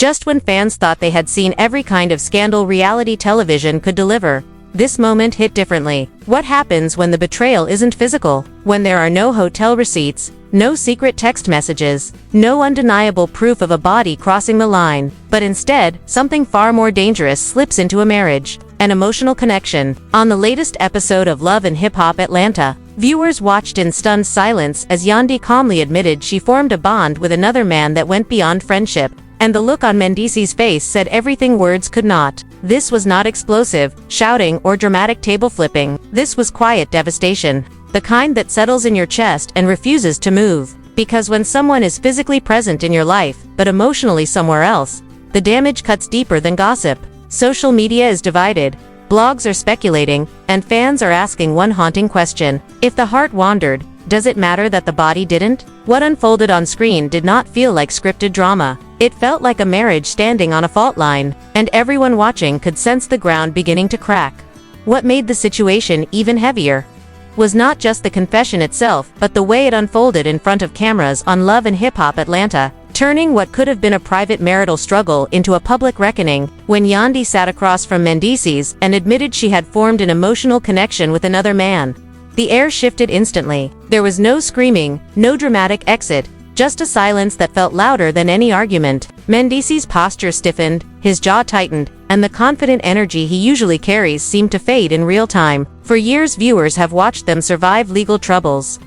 Just when fans thought they had seen every kind of scandal reality television could deliver, this moment hit differently. What happens when the betrayal isn't physical? When there are no hotel receipts, no secret text messages, no undeniable proof of a body crossing the line, but instead, something far more dangerous slips into a marriage, an emotional connection. On the latest episode of Love and Hip Hop Atlanta, viewers watched in stunned silence as Yandy calmly admitted she formed a bond with another man that went beyond friendship. And the look on Mendeecees' face said everything words could not. This was not explosive, shouting, or dramatic table flipping. This was quiet devastation. The kind that settles in your chest and refuses to move. Because when someone is physically present in your life, but emotionally somewhere else, the damage cuts deeper than gossip. Social media is divided. Blogs are speculating, and fans are asking one haunting question. If the heart wandered, does it matter that the body didn't? What unfolded on screen did not feel like scripted drama. It felt like a marriage standing on a fault line, and everyone watching could sense the ground beginning to crack. What made the situation even heavier was not just the confession itself, but the way it unfolded in front of cameras on Love and Hip Hop Atlanta, turning what could have been a private marital struggle into a public reckoning. When Yandy sat across from Mendeecees and admitted she had formed an emotional connection with another man, the air shifted instantly. There was no screaming, no dramatic exit, just a silence that felt louder than any argument. Mendeecees' posture stiffened, his jaw tightened, and the confident energy he usually carries seemed to fade in real time. For years, viewers have watched them survive legal troubles,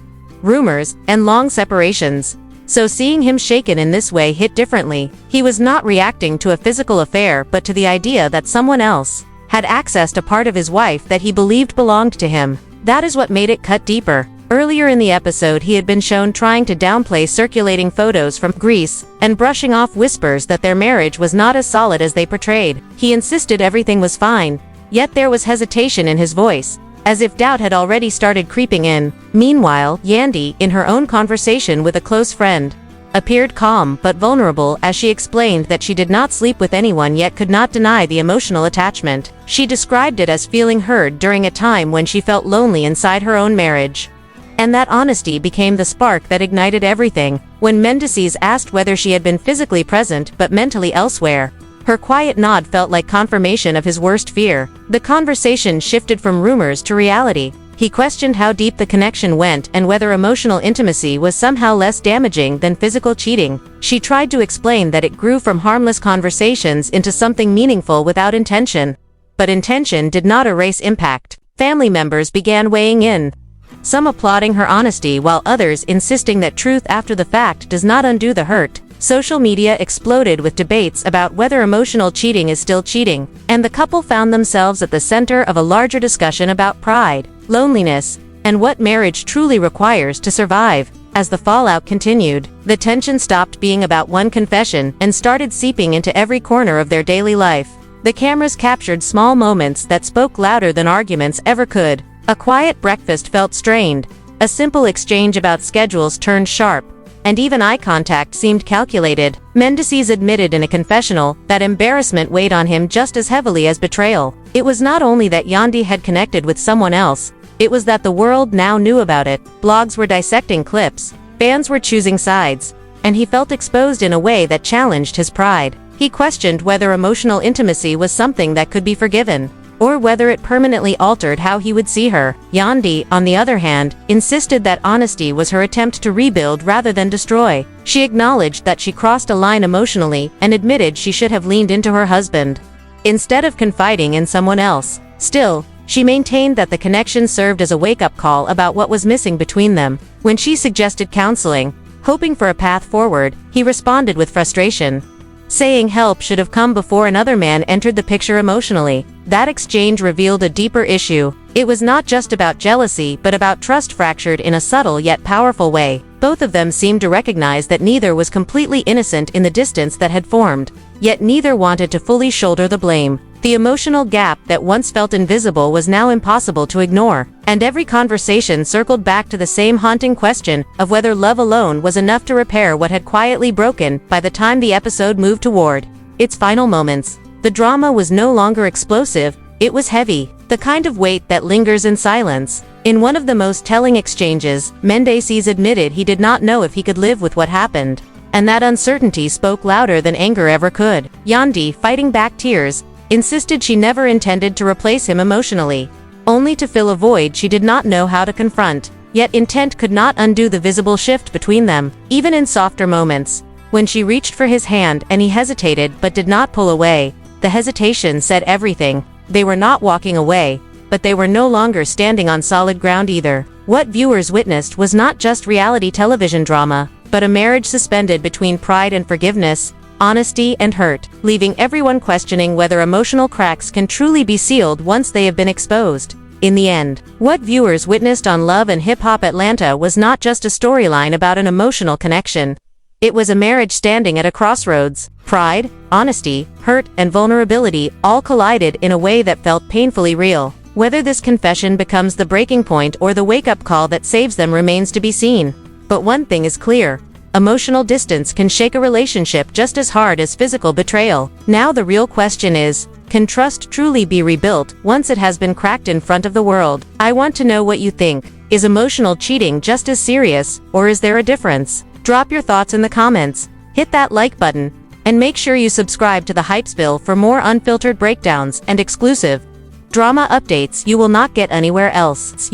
rumors, and long separations. So seeing him shaken in this way hit differently. He was not reacting to a physical affair but to the idea that someone else had accessed a part of his wife that he believed belonged to him. That is what made it cut deeper. Earlier in the episode, he had been shown trying to downplay circulating photos from Greece and brushing off whispers that their marriage was not as solid as they portrayed. He insisted everything was fine, yet there was hesitation in his voice, as if doubt had already started creeping in. Meanwhile, Yandy, in her own conversation with a close friend, appeared calm but vulnerable as she explained that she did not sleep with anyone yet could not deny the emotional attachment. She described it as feeling heard during a time when she felt lonely inside her own marriage. And that honesty became the spark that ignited everything. When Mendeecees asked whether she had been physically present but mentally elsewhere, her quiet nod felt like confirmation of his worst fear. The conversation shifted from rumors to reality. He questioned how deep the connection went and whether emotional intimacy was somehow less damaging than physical cheating. She tried to explain that it grew from harmless conversations into something meaningful without intention. But intention did not erase impact. Family members began weighing in, some applauding her honesty while others insisting that truth after the fact does not undo the hurt. Social media exploded with debates about whether emotional cheating is still cheating, and the couple found themselves at the center of a larger discussion about pride, loneliness, and what marriage truly requires to survive. As the fallout continued, the tension stopped being about one confession and started seeping into every corner of their daily life. The cameras captured small moments that spoke louder than arguments ever could. A quiet breakfast felt strained, a simple exchange about schedules turned sharp, and even eye contact seemed calculated. Mendeecees admitted in a confessional that embarrassment weighed on him just as heavily as betrayal. It was not only that Yandy had connected with someone else, it was that the world now knew about it. Blogs were dissecting clips, fans were choosing sides, and he felt exposed in a way that challenged his pride. He questioned whether emotional intimacy was something that could be forgiven, or whether it permanently altered how he would see her. Yandy, on the other hand, insisted that honesty was her attempt to rebuild rather than destroy. She acknowledged that she crossed a line emotionally and admitted she should have leaned into her husband instead of confiding in someone else. Still, she maintained that the connection served as a wake-up call about what was missing between them. When she suggested counseling, hoping for a path forward, he responded with frustration, saying help should have come before another man entered the picture emotionally. That exchange revealed a deeper issue. It was not just about jealousy but about trust fractured in a subtle yet powerful way. Both of them seemed to recognize that neither was completely innocent in the distance that had formed, yet neither wanted to fully shoulder the blame. The emotional gap that once felt invisible was now impossible to ignore, and every conversation circled back to the same haunting question of whether love alone was enough to repair what had quietly broken. By the time the episode moved toward its final moments, the drama was no longer explosive, it was heavy, the kind of weight that lingers in silence. In one of the most telling exchanges, Mendeecees admitted he did not know if he could live with what happened, and that uncertainty spoke louder than anger ever could. Yandy, fighting back tears, insisted she never intended to replace him emotionally, only to fill a void she did not know how to confront. Yet intent could not undo the visible shift between them, even in softer moments. When she reached for his hand and he hesitated but did not pull away, the hesitation said everything. They were not walking away, but they were no longer standing on solid ground either. What viewers witnessed was not just reality television drama, but a marriage suspended between pride and forgiveness, honesty and hurt, leaving everyone questioning whether emotional cracks can truly be sealed once they have been exposed. In the end, what viewers witnessed on Love and Hip Hop Atlanta was not just a storyline about an emotional connection. It was a marriage standing at a crossroads. Pride, honesty, hurt, and vulnerability all collided in a way that felt painfully real. Whether this confession becomes the breaking point or the wake-up call that saves them remains to be seen. But one thing is clear: emotional distance can shake a relationship just as hard as physical betrayal. Now the real question is, can trust truly be rebuilt once it has been cracked in front of the world? I want to know what you think. Is emotional cheating just as serious, or is there a difference? Drop your thoughts in the comments, hit that like button, and make sure you subscribe to the Hypespill for more unfiltered breakdowns and exclusive drama updates you will not get anywhere else.